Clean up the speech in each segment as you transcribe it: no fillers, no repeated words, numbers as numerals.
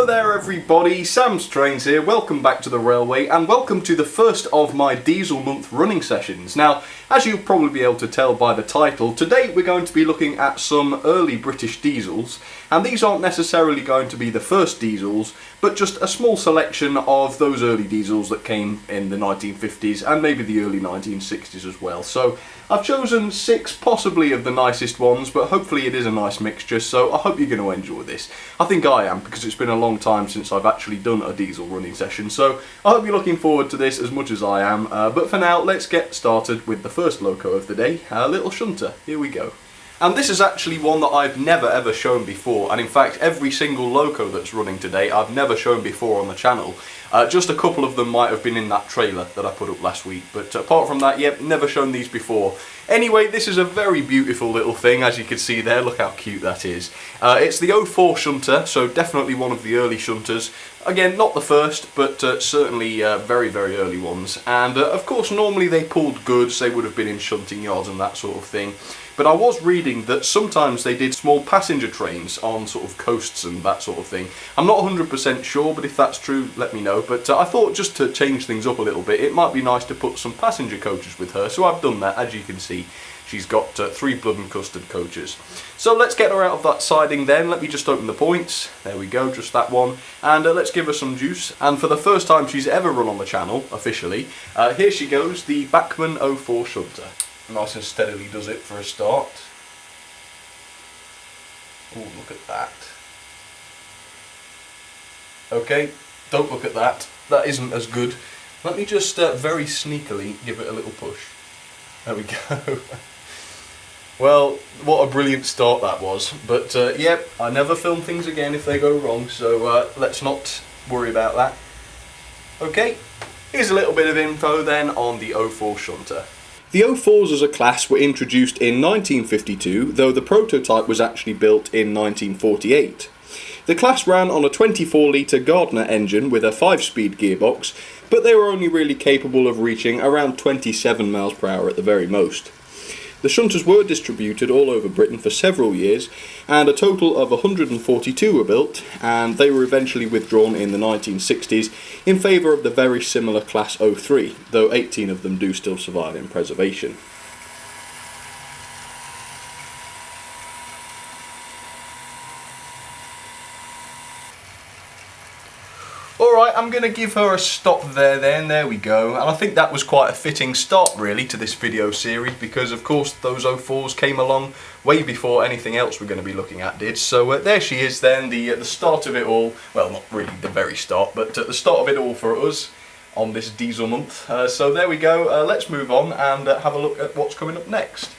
Hello there everybody, Sam's Trains here, welcome back to the railway and welcome to the first of my diesel month running sessions. Now, as you'll probably be able to tell by the title, today we're going to be looking at some early British diesels, and these aren't necessarily going to be the first diesels, but just a small selection of those early diesels that came in the 1950s and maybe the early 1960s as well. So I've chosen 6 possibly of the nicest ones, but hopefully it is a nice mixture, so I hope you're going to enjoy this. I think I am, because it's been a long time since I've actually done a diesel running session, so I hope you're looking forward to this as much as I am. But for now, let's get started with the first loco of the day, a little shunter. Here we go. And this is actually one that I've never ever shown before, and in fact every single loco that's running today I've never shown before on the channel. Just a couple of them might have been in that trailer that I put up last week, but apart from that, yep, never shown these before. Anyway, this is a very beautiful little thing, as you can see there. Look how cute that is. It's the 04 shunter, so definitely one of the early shunters. Again, not the first, but certainly very, very early ones. And of course, normally they pulled goods, they would have been in shunting yards and that sort of thing. But I was reading that sometimes they did small passenger trains on sort of coasts and that sort of thing. I'm not 100% sure, but if that's true, let me know. But I thought just to change things up a little bit, it might be nice to put some passenger coaches with her. So I've done that, as you can see. She's got 3 blood and custard coaches. So let's get her out of that siding then. Let me just open the points. There we go, just that one. And let's give her some juice. And for the first time she's ever run on the channel, officially, here she goes, the Bachmann 04 shunter. Nice and steadily does it for a start. Oh, look at that. Okay, don't look at that. That isn't as good. Let me just very sneakily give it a little push. There we go. Well, what a brilliant start that was. But yep, I never film things again if they go wrong, so let's not worry about that. Okay, here's a little bit of info then on the 04 shunter. The 04s as a class were introduced in 1952, though the prototype was actually built in 1948. The class ran on a 24-litre Gardner engine with a 5-speed gearbox, but they were only really capable of reaching around 27 miles per hour at the very most. The shunters were distributed all over Britain for several years, and a total of 142 were built, and they were eventually withdrawn in the 1960s in favour of the very similar Class 03, though 18 of them do still survive in preservation. Alright, I'm going to give her a stop there then, there we go. And I think that was quite a fitting start really to this video series, because of course those 04s came along way before anything else we're going to be looking at did. So there she is then, the start of it all. Well, not really the very start, but the start of it all for us on this diesel month. So there we go, let's move on and have a look at what's coming up next.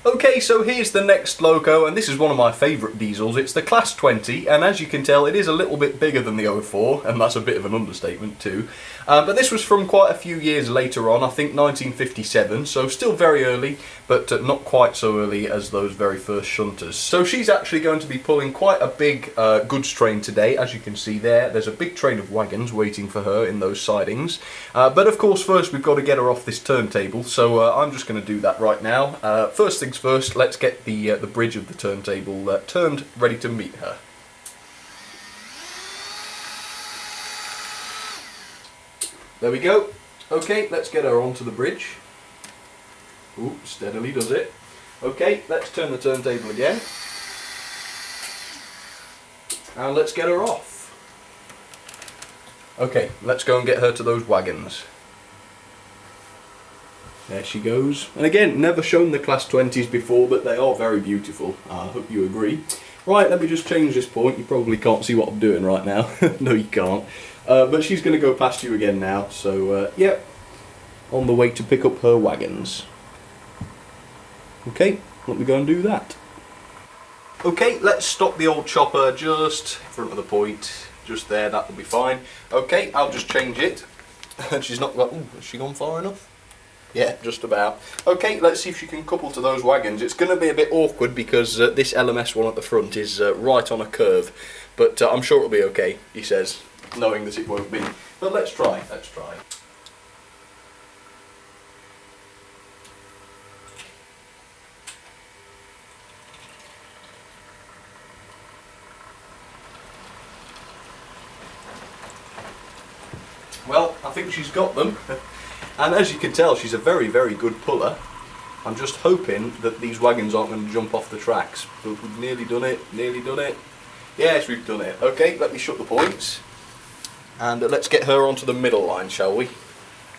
Okay, so here's the next loco, and this is one of my favourite diesels. It's the Class 20, and as you can tell, it is a little bit bigger than the 04, and that's a bit of an understatement too. But this was from quite a few years later on, I think 1957, so still very early, but not quite so early as those very first shunters. So she's actually going to be pulling quite a big goods train today, as you can see there. There's a big train of wagons waiting for her in those sidings. But of course, first we've got to get her off this turntable, so I'm just going to do that right now. First things first, let's get the bridge of the turntable turned, ready to meet her. There we go. Okay, let's get her onto the bridge. Ooh, steadily does it. Okay, let's turn the turntable again. And let's get her off. Okay, let's go and get her to those wagons. There she goes. And again, never shown the Class 20s before, but they are very beautiful. I hope you agree. Right, let me just change this point. You probably can't see what I'm doing right now. No, you can't. But she's going to go past you again now. So, yep, on the way to pick up her wagons. Okay, let me go and do that. Okay, let's stop the old chopper just in front of the point. Just there, that'll be fine. Okay, I'll just change it. She's not got... Ooh, has she gone far enough? Yeah, just about. Okay, let's see if she can couple to those wagons. It's going to be a bit awkward because this LMS one at the front is right on a curve. But I'm sure it'll be okay, he says, knowing that it won't be. But let's try, let's try. think she's got them. And as you can tell, she's a very, very good puller. I'm just hoping that these wagons aren't going to jump off the tracks. But we've nearly done it, nearly done it. Yes, we've done it. Okay, let me shut the points. And let's get her onto the middle line, shall we?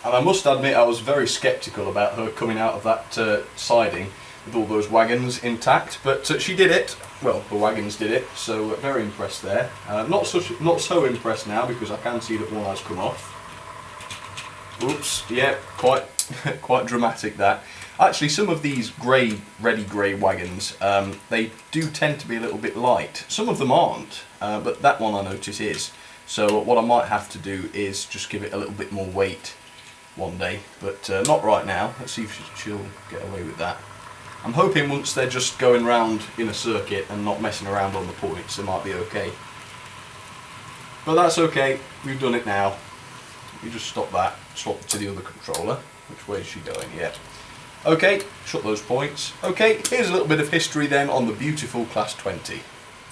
And I must admit, I was very sceptical about her coming out of that siding with all those wagons intact, but she did it. Well, the wagons did it, so very impressed there. Not so impressed now, because I can see that one has come off. Oops, yeah, quite quite dramatic that. Actually, some of these ready grey wagons, they do tend to be a little bit light. Some of them aren't, but that one I notice is. So what I might have to do is just give it a little bit more weight one day, but not right now. Let's see if she'll get away with that. I'm hoping once they're just going round in a circuit and not messing around on the points, they might be okay. But that's okay, we've done it now. You just stop that, swap to the other controller. Which way is she going? Yeah. Okay, shut those points. Okay, here's a little bit of history then on the beautiful Class 20.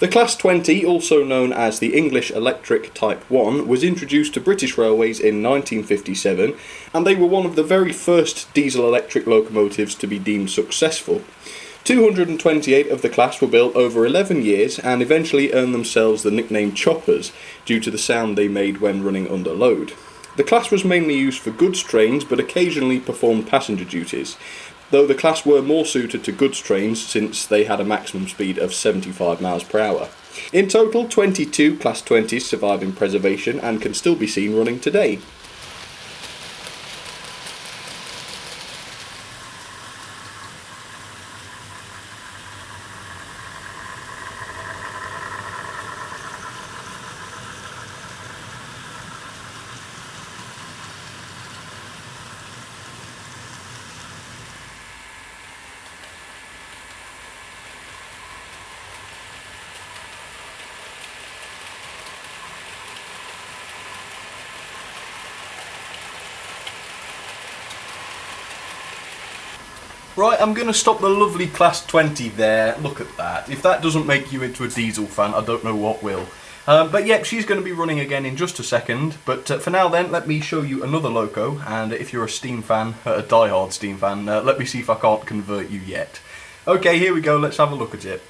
The Class 20, also known as the English Electric Type 1, was introduced to British Railways in 1957, and they were one of the very first diesel-electric locomotives to be deemed successful. 228 of the class were built over 11 years and eventually earned themselves the nickname choppers due to the sound they made when running under load. The class was mainly used for goods trains, but occasionally performed passenger duties, though the class were more suited to goods trains since they had a maximum speed of 75 miles per hour. In total, 22 Class 20s survive in preservation and can still be seen running today. Right, I'm going to stop the lovely Class 20 there. Look at that. If that doesn't make you into a diesel fan, I don't know what will. But yep, she's going to be running again in just a second. But for now then, let me show you another loco. And if you're a Steam fan, a die-hard Steam fan, let me see if I can't convert you yet. Okay, here we go. Let's have a look at it.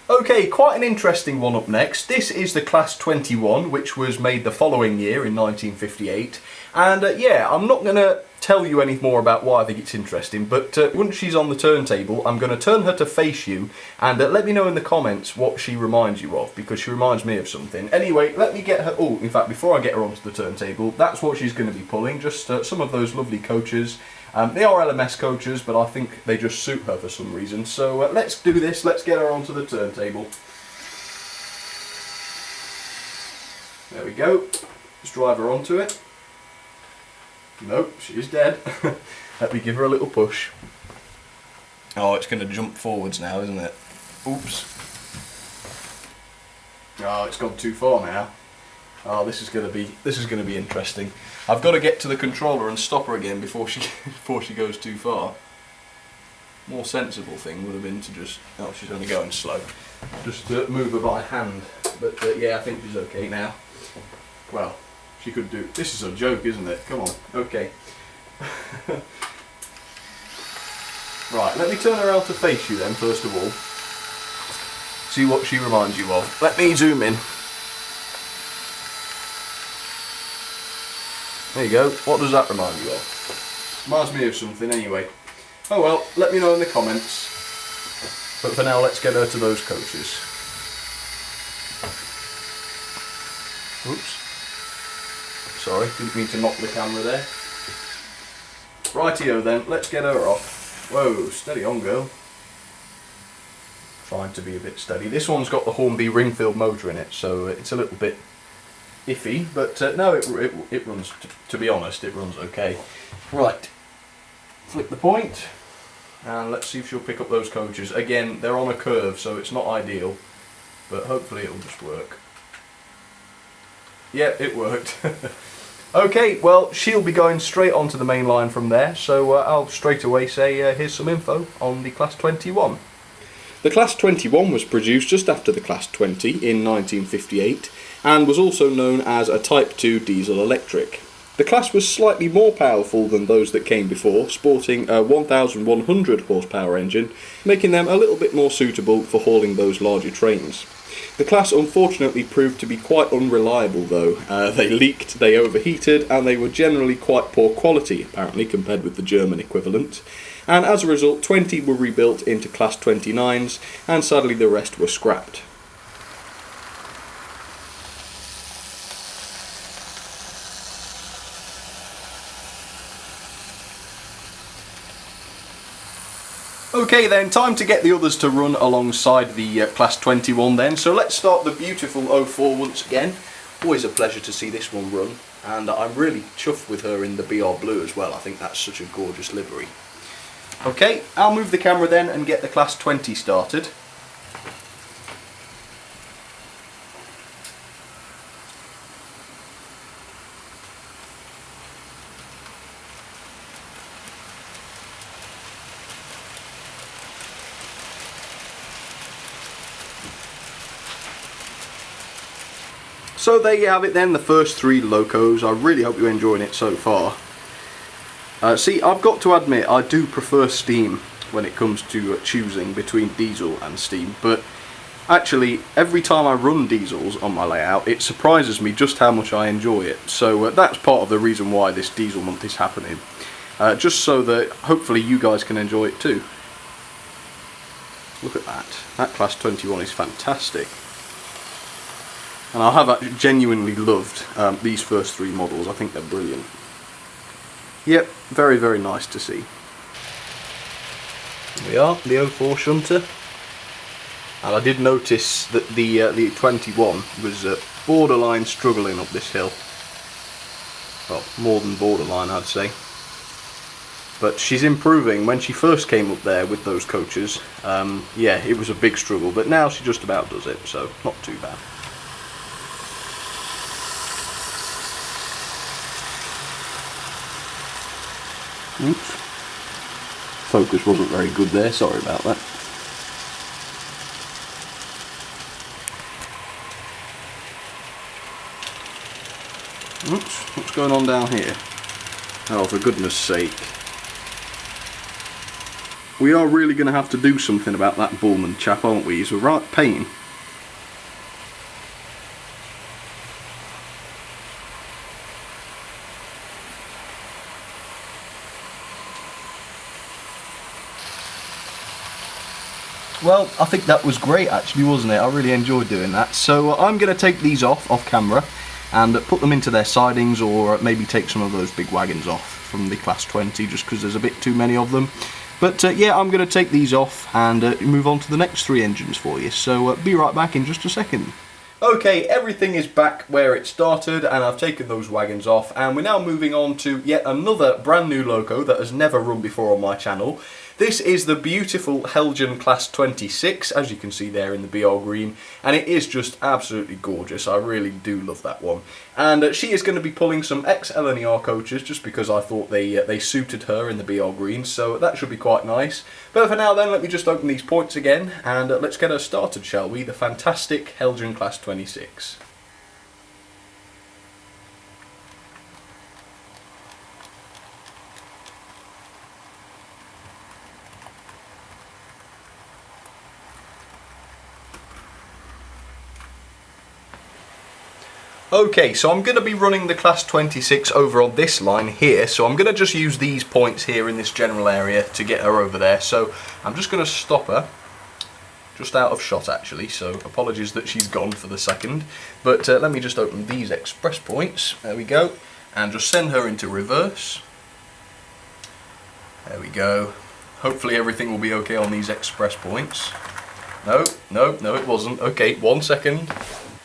Okay, quite an interesting one up next. This is the Class 21, which was made the following year in 1958. And yeah, I'm not going to tell you any more about why I think it's interesting, but once she's on the turntable, I'm going to turn her to face you, and let me know in the comments what she reminds you of, because she reminds me of something. Anyway, let me get her, oh, in fact, before I get her onto the turntable, that's what she's going to be pulling, just some of those lovely coaches. They are LMS coaches, but I think they just suit her for some reason, so let's do this, let's get her onto the turntable. There we go, just drive her onto it. Nope, she is dead. Let me give her a little push. Oh, it's going to jump forwards now, isn't it? Oops. Oh, it's gone too far now. Oh, this is going to be interesting. I've got to get to the controller and stop her again before she goes too far. More sensible thing would have been to just, oh, she's only going slow. Just move her by hand. But yeah, I think she's okay now. Well, she could do. This is a joke, isn't it? Come on. Okay. Right, let me turn her around to face you then, first of all. See what she reminds you of. Let me zoom in. There you go. What does that remind you of? Reminds me of something anyway. Oh well, let me know in the comments. But for now, let's get her to those coaches. Oops. Sorry, didn't mean to knock the camera there. Rightio then, let's get her off. Whoa, steady on, girl. Trying to be a bit steady. This one's got the Hornby ring-filled motor in it, so it's a little bit iffy, but no, it runs, to be honest, it runs okay. Right, flip the point, and let's see if she'll pick up those coaches. Again, they're on a curve, so it's not ideal, but hopefully it'll just work. Yeah, it worked. Okay, well, she'll be going straight onto the main line from there, so I'll straight away say here's some info on the Class 21. The Class 21 was produced just after the Class 20 in 1958 and was also known as a Type 2 diesel electric. The class was slightly more powerful than those that came before, sporting a 1100 horsepower engine, making them a little bit more suitable for hauling those larger trains. The class unfortunately proved to be quite unreliable though. They leaked, they overheated, and they were generally quite poor quality apparently compared with the German equivalent. And as a result 20 were rebuilt into class 29s, and sadly the rest were scrapped. Okay then, time to get the others to run alongside the Class 21 then. So let's start the beautiful 04 once again. Always a pleasure to see this one run, and I'm really chuffed with her in the BR Blue as well. I think that's such a gorgeous livery. Okay, I'll move the camera then and get the Class 20 started. So there you have it then, the first 3 locos. I really hope you're enjoying it so far. See, I've got to admit, I do prefer steam when it comes to choosing between diesel and steam, but actually every time I run diesels on my layout it surprises me just how much I enjoy it. So that's part of the reason why this diesel month is happening, just so that hopefully you guys can enjoy it too. Look at that, that Class 21 is fantastic. And I have genuinely loved these first 3 models. I think they're brilliant. Yep, very, very nice to see. Here we are, the 04 shunter. And I did notice that the 21 was borderline struggling up this hill. Well, more than borderline I'd say. But she's improving. When she first came up there with those coaches, yeah, it was a big struggle. But now she just about does it, so not too bad. Oops. Focus wasn't very good there, sorry about that. Oops, what's going on down here? Oh, for goodness sake. We are really going to have to do something about that Bullman chap, aren't we? He's a right pain. Well, I think that was great actually, wasn't it? I really enjoyed doing that. So I'm going to take these off camera and put them into their sidings, or maybe take some of those big wagons off from the Class 20 just because there's a bit too many of them. But yeah, I'm going to take these off and move on to the next 3 engines for you. So be right back in just a second. Okay, everything is back where it started and I've taken those wagons off, and we're now moving on to yet another brand new loco that has never run before on my channel. This is the beautiful Helgen Class 26, as you can see there in the BR green, and it is just absolutely gorgeous. I really do love that one. And she is going to be pulling some ex-LNER coaches just because I thought they suited her in the BR green, so that should be quite nice. But for now then, let me just open these points again and let's get her started, shall we? The fantastic Helgen Class 26. Okay, so I'm going to be running the Class 26 over on this line here, so I'm going to just use these points here in this general area to get her over there. So I'm just going to stop her, just out of shot actually, so apologies that she's gone for the second. But let me just open these express points, there we go, and just send her into reverse. There we go. Hopefully everything will be okay on these express points. No, it wasn't. Okay, 1 second.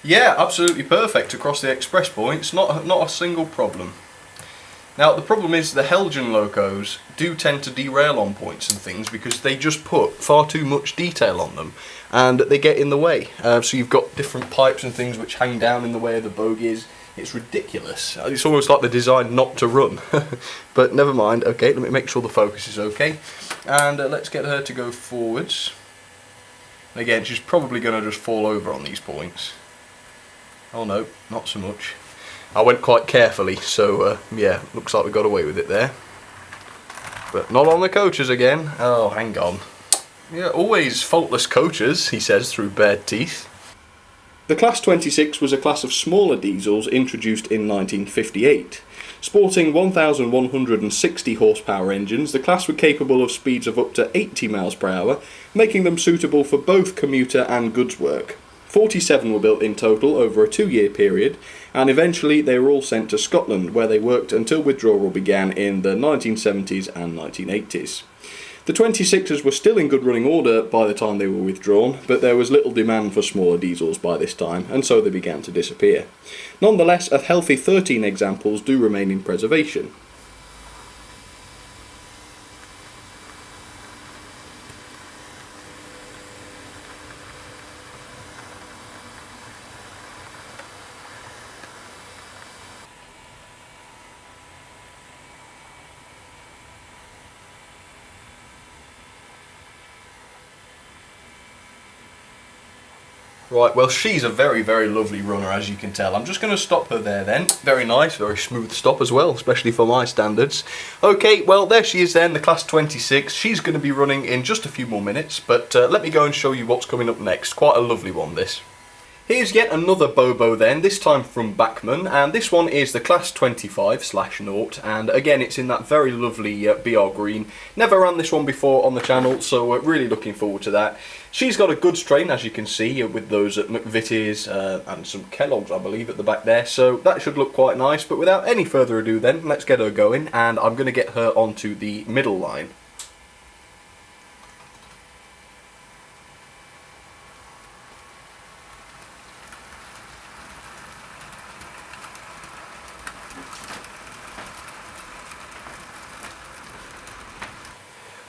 Yeah, absolutely perfect across the express points, not a single problem. Now the problem is the Helgen locos do tend to derail on points and things because they just put far too much detail on them and they get in the way. So you've got different pipes and things which hang down in the way of the bogies. It's ridiculous. It's almost like they're designed not to run. But never mind. Okay, let me make sure the focus is okay. And let's get her to go forwards. Again, she's probably going to just fall over on these points. Oh no, not so much. I went quite carefully, so yeah, looks like we got away with it there. But not on the coaches again. Oh, hang on. Yeah, always faultless coaches, he says through bared teeth. The Class 26 was a class of smaller diesels introduced in 1958. Sporting 1,160 horsepower engines, the class were capable of speeds of up to 80 miles per hour, making them suitable for both commuter and goods work. 47 were built in total over a 2-year period, and eventually they were all sent to Scotland, where they worked until withdrawal began in the 1970s and 1980s. The 26s were still in good running order by the time they were withdrawn, but there was little demand for smaller diesels by this time, and so they began to disappear. Nonetheless, a healthy 13 examples do remain in preservation. Right, well, she's a very, very lovely runner, as you can tell. I'm just going to stop her there then. Very nice, very smooth stop as well, especially for my standards. Okay, well, there she is then, the Class 26. She's going to be running in just a few more minutes, but let me go and show you what's coming up next. Quite a lovely one, this. Here's yet another Bobo then, this time from Bachmann, and this one is the Class 25/0, and again it's in that very lovely BR green. Never ran this one before on the channel, so we're really looking forward to that. She's got a goods train, as you can see, with those McVitie's and some Kellogg's, I believe, at the back there, so that should look quite nice. But without any further ado then, let's get her going, and I'm going to get her onto the middle line.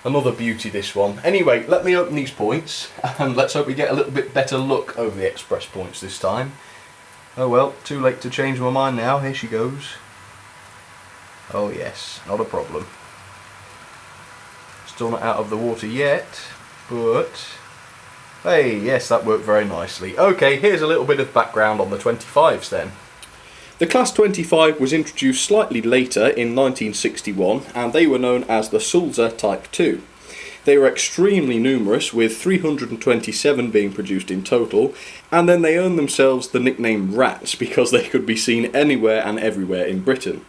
Another beauty, this one. Anyway, let me open these points, and let's hope we get a little bit better look over the express points this time. Oh well, too late to change my mind now. Here she goes. Oh yes, not a problem. Still not out of the water yet, but hey, yes, that worked very nicely. Okay, here's a little bit of background on the 25s then. The Class 25 was introduced slightly later in 1961, and they were known as the Sulzer Type 2. They were extremely numerous, with 327 being produced in total, and then they earned themselves the nickname Rats because they could be seen anywhere and everywhere in Britain.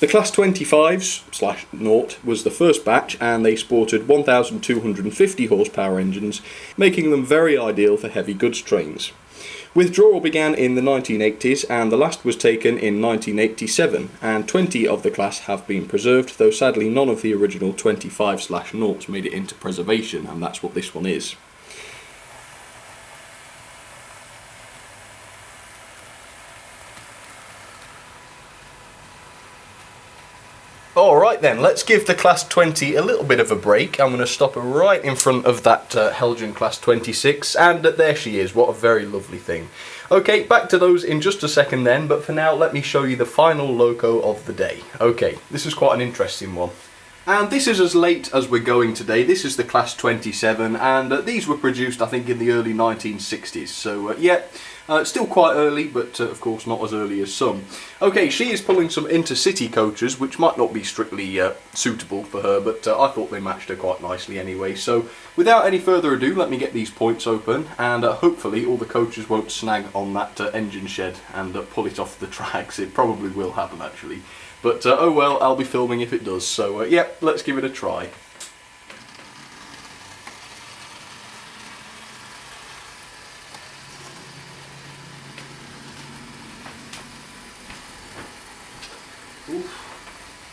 The Class 25s/0 was the first batch, and they sported 1,250 horsepower engines, making them very ideal for heavy goods trains. Withdrawal began in the 1980s, and the last was taken in 1987, and 20 of the class have been preserved, though sadly none of the original 25/0s made it into preservation, and that's what this one is. Alright then, let's give the Class 20 a little bit of a break. I'm going to stop her right in front of that Helgen Class 26, and there she is. What a very lovely thing. Okay, back to those in just a second then, but for now let me show you the final loco of the day. Okay, this is quite an interesting one. And this is as late as we're going today. This is the Class 27, and these were produced I think in the early 1960s, so yeah. Still quite early, but of course not as early as some. Okay, she is pulling some intercity coaches, which might not be strictly suitable for her, but I thought they matched her quite nicely anyway. So without any further ado, let me get these points open, and hopefully all the coaches won't snag on that engine shed and pull it off the tracks. It probably will happen actually. But oh well, I'll be filming if it does, so yeah, let's give it a try.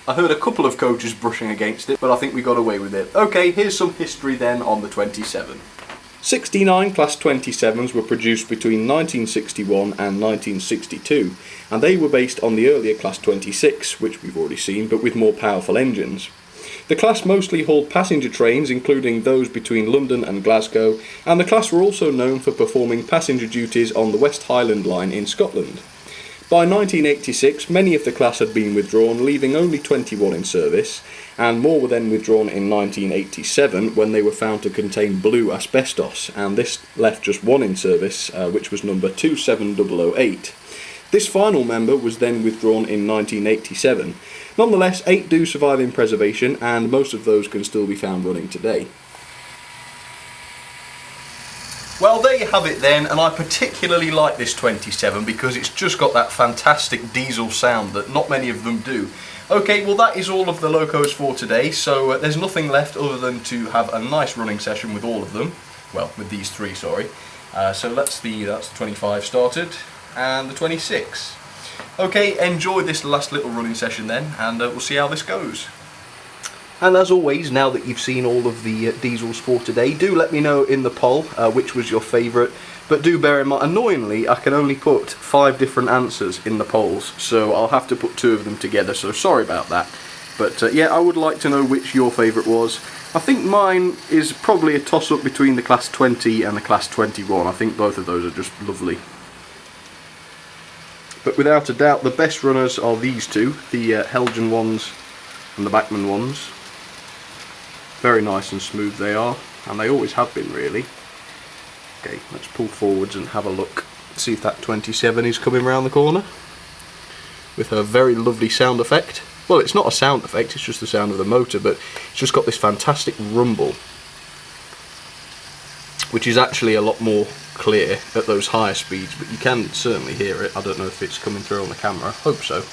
I heard a couple of coaches brushing against it, but I think we got away with it. Okay, here's some history then on the 27. 69 Class 27s were produced between 1961 and 1962, and they were based on the earlier Class 26, which we've already seen, but with more powerful engines. The class mostly hauled passenger trains, including those between London and Glasgow, and the class were also known for performing passenger duties on the West Highland Line in Scotland. By 1986, many of the class had been withdrawn, leaving only 21 in service, and more were then withdrawn in 1987 when they were found to contain blue asbestos, and this left just one in service, which was number 27008. This final member was then withdrawn in 1987. Nonetheless, 8 do survive in preservation, and most of those can still be found running today. Well, there you have it then, and I particularly like this 27 because it's just got that fantastic diesel sound that not many of them do. Okay, well that is all of the locos for today, so there's nothing left other than to have a nice running session with all of them. Well, with these 3, sorry. So that's the 25 started, and the 26. Okay, enjoy this last little running session then, and we'll see how this goes. And as always, now that you've seen all of the diesels for today, do let me know in the poll which was your favourite. But do bear in mind, annoyingly, I can only put 5 different answers in the polls, so I'll have to put 2 of them together, so sorry about that. But yeah, I would like to know which your favourite was. I think mine is probably a toss-up between the Class 20 and the Class 21. I think both of those are just lovely. But without a doubt, the best runners are these 2, the Helgen ones and the Bachmann ones. Very nice and smooth they are, and they always have been really. Okay, let's pull forwards and have a look, see if that 27 is coming around the corner with her very lovely sound effect. Well, it's not a sound effect, it's just the sound of the motor, but it's just got this fantastic rumble, which is actually a lot more clear at those higher speeds, but you can certainly hear it. I don't know if it's coming through on the camera, hope so.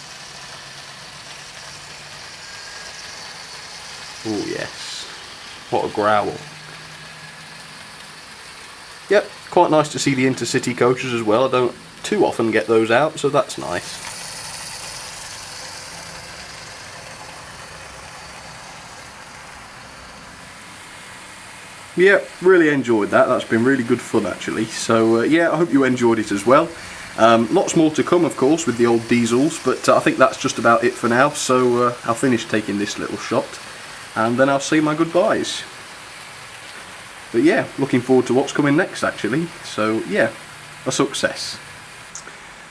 Oh yes, what a growl. Yep, quite nice to see the intercity coaches as well. I don't too often get those out, so that's nice. Yeah, really enjoyed that. That's been really good fun actually. So yeah, I hope you enjoyed it as well. Lots more to come of course with the old diesels, but I think that's just about it for now. So I'll finish taking this little shot and then I'll say my goodbyes. But yeah, looking forward to what's coming next actually. So yeah, a success.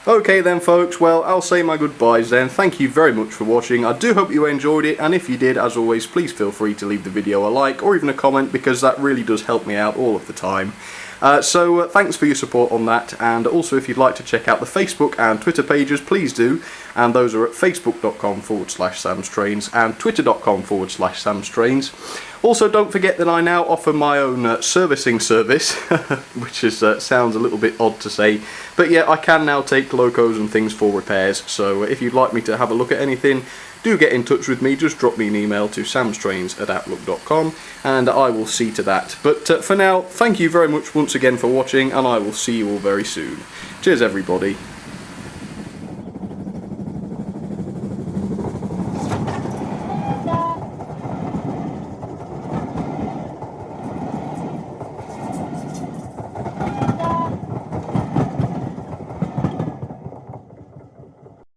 Okay then folks, well I'll say my goodbyes then. Thank you very much for watching. I do hope you enjoyed it, and if you did, as always, please feel free to leave the video a like or even a comment, because that really does help me out all of the time. So thanks for your support on that, and also if you'd like to check out the Facebook and Twitter pages, please do, and those are at facebook.com/samstrains and twitter.com/samstrains. Also, don't forget that I now offer my own servicing service, which is sounds a little bit odd to say, but yeah, I can now take locos and things for repairs, so if you'd like me to have a look at anything, do get in touch with me. Just drop me an email to samstrains@outlook.com and I will see to that. But for now, thank you very much once again for watching, and I will see you all very soon. Cheers everybody.